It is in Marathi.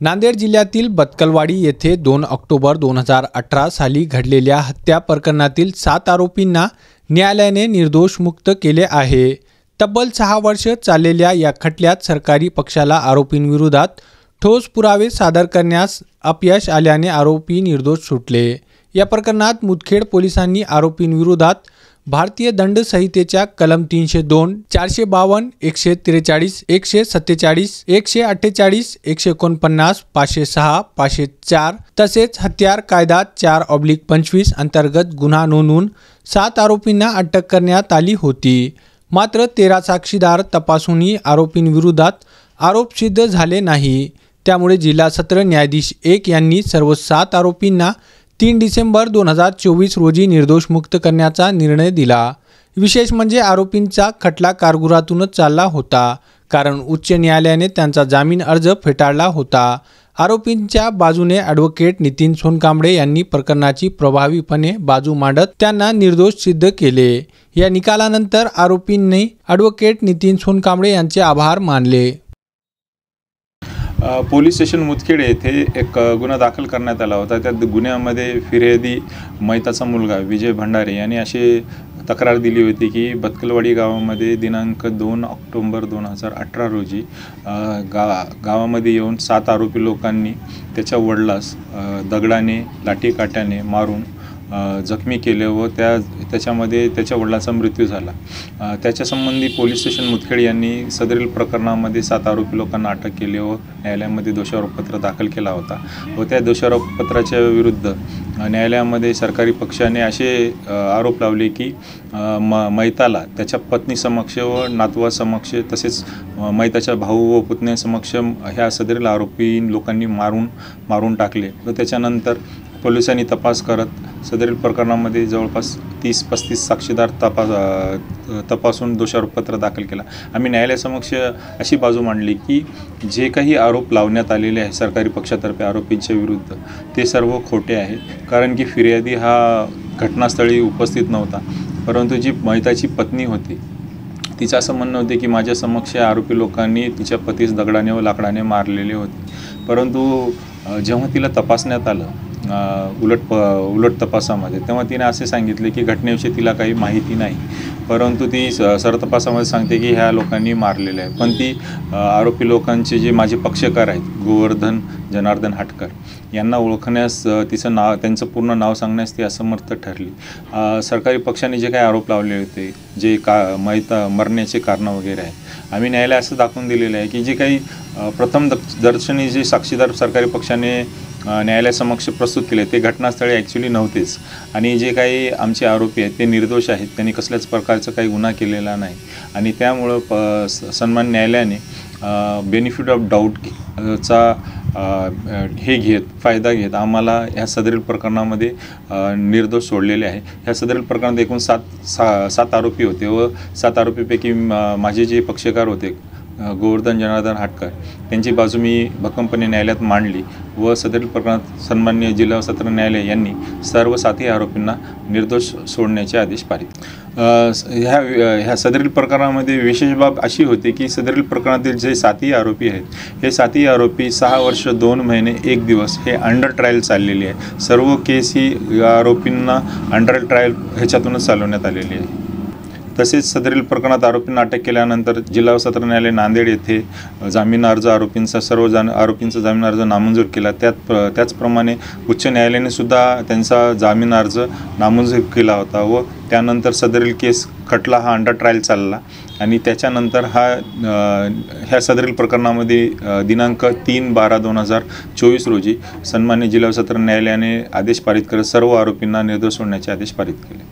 नांदेड जिल्ह्यातील बत्कलवाडी येथे 2 ऑक्टोबर 2018 साली घडलेल्या हत्या प्रकरणातील 7 आरोपींना न्यायालयाने निर्दोष मुक्त केले आहे। तब्बल 6 वर्ष चाललेल्या या खटल्यात सरकारी पक्षाला आरोपींविरोधात ठोस पुरावे सादर करण्यास अपयश आल्याने आरोपी निर्दोष सुटले। या प्रकरणात मुदखेड पोलिसांनी आरोपींविरोधात भारतीय दंड संहितेच्या कलम 302, 452, 143, 147, 148, 149, 506, 504 तसेच हत्यार कायदा 4/25 अंतर्गत गुन्हा नोंदवून 7 आरोपींना अटक करण्यात आली होती। मात्र 13 साक्षीदार तपासूनही आरोपींविरोधात आरोप सिद्ध झाले नाही। त्यामुळे जिल्हा सत्र न्यायाधीश 1 यांनी सर्व 7 आरोपींना 3 डिसेंबर 2024 रोजी निर्दोष मुक्त करण्याचा निर्णय दिला। विशेष म्हणजे आरोपींचा खटला कारागृहातूनच चालला होता, कारण उच्च न्यायालयाने त्यांचा जामीन अर्ज फेटाळला होता। आरोपींच्या बाजूने ॲडव्होकेट नितीन सोनकांबळे यांनी प्रकरणाची प्रभावीपणे बाजू मांडत त्यांना निर्दोष सिद्ध केले। या निकालानंतर आरोपींनी ॲडव्होकेट नितीन सोनकांबळे यांचे आभार मानले। पोलीस स्टेशन मुदखेड येथे एक गुन्हा दाखल करण्यात आला होता। त्या गुन्ह्यामध्ये फिर्यादी मैताचा मुलगा विजय भंडारे यांनी अशी तक्रार दिली होती की बत्कलवाडी गावामध्ये दिनांक 2 ऑक्टोबर 2018 रोजी गावामध्ये येऊन 7 आरोपी लोकांनी त्याच्या वडिलास दगडाने लाठीकाठ्याने मारून जखमी केले व त्याच्यामध्ये त्याच्या वडिलांचा मृत्यू झाला। त्याच्या संबंधी पोलीस स्टेशन मुदखेड यांनी सदरील प्रकरणामध्ये 7 आरोपी लोकांना अटक केली व न्यायालयामध्ये दोषारोपपत्र दाखल केला होता व त्या दोषारोपपत्राच्या विरुद्ध न्यायालयामध्ये सरकारी पक्षाने असे आरोप लावले की मैताला त्याच्या पत्नीसमक्ष व नातवासमक्ष तसेच मैताच्या भाऊ व पुतण्यासमक्ष ह्या सदरील आरोपी लोकांनी मारून टाकले व त्याच्यानंतर पोलिसांनी तपास करत सदरील प्रकरणामध्ये जवळपास 30-35 साक्षीदार तपासून दोषारोपपत्र दाखल केला। आम्ही न्यायालयासमक्ष अशी बाजू मांडली की जे काही आरोप लावण्यात आलेले आहे सरकारी पक्षातर्फे आरोपींच्या विरुद्ध ते सर्व खोटे आहे, कारण की फिर्यादी हा घटनास्थळी उपस्थित नव्हता, परंतु जी मैताची पत्नी होती तिचं असं म्हणणं होते की माझ्या समक्ष आरोपी लोकांनी तिच्या पतीस दगडाने व लाकडाने मारलेले होते। परंतु जेव्हा तिला तपासण्यात आलं उलट तपासामध्ये तेव्हा तिने असे सांगितले की घटनेविषयी तिला काही माहिती नाही, परंतु ती सरतपासामध्ये सांगते की ह्या लोकांनी मारलेले आहे। पण ती आरोपी लोकांचे जे माझे पक्षकार आहेत गोवर्धन जनार्दन हाटकर यांना ओळखण्यास त्यांचं पूर्ण नाव सांगण्यास ती असमर्थ ठरली। सरकारी पक्षाने जे काही आरोप लावले होते जे मरण्याचे कारण वगैरे आहे, आम्ही न्यायालय असं दाखवून दिलेलं आहे की जे काही प्रथम दर्शनी जे साक्षीदार सरकारी पक्षाने न्यायालयासमक्ष प्रस्तुत केले ते घटनास्थळी ॲक्च्युली नव्हतेच आणि जे काही आमचे आरोपी आहेत ते निर्दोष आहेत, त्यांनी कसल्याच प्रकारचा काही गुन्हा केलेला नाही आणि त्यामुळं सन्मान न्यायालयाने बेनिफिट ऑफ डाऊटचा फायदा घेत आम्हाला ह्या सदरील प्रकरणामध्ये निर्दोष सोडलेले आहे। ह्या सदरील प्रकरणात एकूण 7 आरोपी होते व 7 आरोपीपैकी माझे जे पक्षकार होते गोवर्धन जनार्दन हाटकर त्यांची बाजू मी भक्कमपणे न्यायालयात मांडली व सदरील प्रकरणात सन्माननीय जिल्हा सत्र न्यायालय यांनी सर्व 7 आरोपींना निर्दोष सोडण्याचे आदेश पारित। ह्या सदरील प्रकरणामध्ये विशेष बाब अशी होती की सदरील प्रकरणातील जे 7 आरोपी आहेत हे 7 आरोपी 6 वर्ष 2 महिने 1 दिवस हे अंडर ट्रायल चाललेली आहे। सर्व केस ही आरोपींना अंडर ट्रायल ह्याच्यातूनच चालवण्यात आलेली आहे। तसेच सदरील प्रकरणात आरोपींना अटक केल्यानंतर जिल्हा सत्र न्यायालय नांदेड येथे जामीन अर्ज आरोपींचा जामीन अर्ज नामंजूर केला। त्याचप्रमाणे उच्च न्यायालयाने सुद्धा त्यांचा जामीन अर्ज नामंजूर केला होता व त्यानंतर सदरील केस खटला हा अंडर ट्रायल चालला आणि त्याच्यानंतर ह्या सदरील प्रकरणामध्ये दिनांक 3/12/2024 रोजी सन्माननीय जिल्हा सत्र न्यायालयाने आदेश पारित करत सर्व आरोपींना निर्दोष सोडण्याचे आदेश पारित केले।